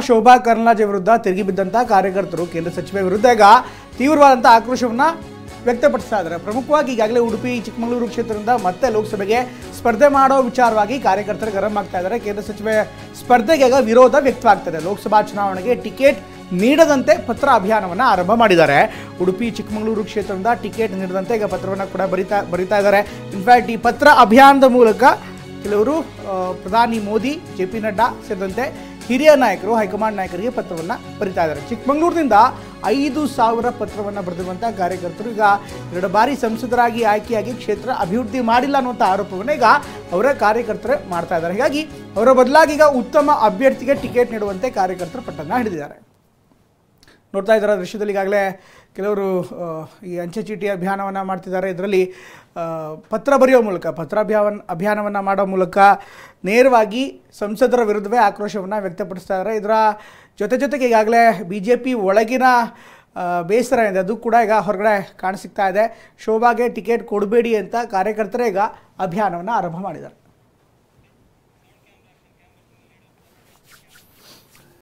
ಶೋಭಾ ಕರಂದ್ಲಾಜೆ ವಿರುದ್ಧ ತಿರುಗಿ ಬಿದ್ದಂತ ಕಾರ್ಯಕರ್ತರು ಕೇಂದ್ರ ಸಚಿವೆ ವಿರುದ್ಧ ಈಗ ತೀವ್ರವಾದಂಥ ಆಕ್ರೋಶವನ್ನ ವ್ಯಕ್ತಪಡಿಸ್ತಾ ಇದ್ದಾರೆ. ಪ್ರಮುಖವಾಗಿ ಈಗಾಗಲೇ ಉಡುಪಿ ಚಿಕ್ಕಮಗಳೂರು ಕ್ಷೇತ್ರದಿಂದ ಮತ್ತೆ ಲೋಕಸಭೆಗೆ ಸ್ಪರ್ಧೆ ಮಾಡೋ ವಿಚಾರವಾಗಿ ಕಾರ್ಯಕರ್ತರು ಗರಂ ಆಗ್ತಾ ಇದ್ದಾರೆ. ಕೇಂದ್ರ ಸಚಿವೆ ಸ್ಪರ್ಧೆಗೆ ಈಗ ವಿರೋಧ ವ್ಯಕ್ತವಾಗ್ತದೆ. ಲೋಕಸಭಾ ಚುನಾವಣೆಗೆ ಟಿಕೆಟ್ ನೀಡದಂತೆ ಪತ್ರ ಅಭಿಯಾನವನ್ನು ಆರಂಭ ಮಾಡಿದ್ದಾರೆ. ಉಡುಪಿ ಚಿಕ್ಕಮಗಳೂರು ಕ್ಷೇತ್ರದಿಂದ ಟಿಕೆಟ್ ನೀಡದಂತೆ ಈಗ ಪತ್ರವನ್ನು ಕೂಡ ಬರೀತಾ ಇದ್ದಾರೆ. ಇನ್ಫ್ಯಾಕ್ಟ್ ಈ ಪತ್ರ ಅಭಿಯಾನದ ಮೂಲಕ ಕೆಲವರು ಪ್ರಧಾನಿ ಮೋದಿ, JP ನಡ್ಡಾ ಸೇರಿದಂತೆ ಹಿರಿಯ ನಾಯಕರು, ಹೈಕಮಾಂಡ್ ನಾಯಕರಿಗೆ ಪತ್ರವನ್ನು ಬರೀತಾ ಇದ್ದಾರೆ. ಚಿಕ್ಕಮಗಳೂರಿನಿಂದ 5,000 ಪತ್ರವನ್ನು ಬರೆದಿರುವಂಥ ಕಾರ್ಯಕರ್ತರು ಈಗ 2 ಬಾರಿ ಸಂಸದರಾಗಿ ಆಯ್ಕೆಯಾಗಿ ಕ್ಷೇತ್ರ ಅಭಿವೃದ್ಧಿ ಮಾಡಿಲ್ಲ ಅನ್ನುವಂಥ ಆರೋಪವನ್ನು ಈಗ ಅವರ ಕಾರ್ಯಕರ್ತರು ಮಾಡ್ತಾ ಇದ್ದಾರೆ. ಹೀಗಾಗಿ ಅವರ ಬದಲಾಗಿ ಈಗ ಉತ್ತಮ ಅಭ್ಯರ್ಥಿಗೆ ಟಿಕೆಟ್ ನೀಡುವಂತೆ ಕಾರ್ಯಕರ್ತರು ಪಟ್ಟನ್ನು ಹಿಡಿದಿದ್ದಾರೆ. ನೋಡ್ತಾ ಇದ್ದಾರೆ ದೃಶ್ಯದಲ್ಲಿ ಈಗಾಗಲೇ ಕೆಲವರು ಈ ಅಂಚೆ ಚೀಟಿ ಅಭಿಯಾನವನ್ನು ಮಾಡ್ತಿದ್ದಾರೆ. ಇದರಲ್ಲಿ ಪತ್ರ ಬರೆಯೋ ಮೂಲಕ ಅಭಿಯಾನವನ್ನು ಮಾಡೋ ಮೂಲಕ ನೇರವಾಗಿ ಸಂಸದರ ವಿರುದ್ಧವೇ ಆಕ್ರೋಶವನ್ನು ವ್ಯಕ್ತಪಡಿಸ್ತಾ ಇದ್ದಾರೆ. ಇದರ ಜೊತೆಗೆ ಈಗಾಗಲೇ BJP ಒಳಗಿನ ಬೇಸರ ಇದೆ, ಅದು ಕೂಡ ಈಗ ಹೊರಗಡೆ ಕಾಣಸಿಗ್ತಾ ಇದೆ. ಶೋಭಾಗೆ ಟಿಕೆಟ್ ಕೊಡಬೇಡಿ ಅಂತ ಕಾರ್ಯಕರ್ತರೇ ಈಗ ಅಭಿಯಾನವನ್ನು ಆರಂಭ ಮಾಡಿದ್ದಾರೆ.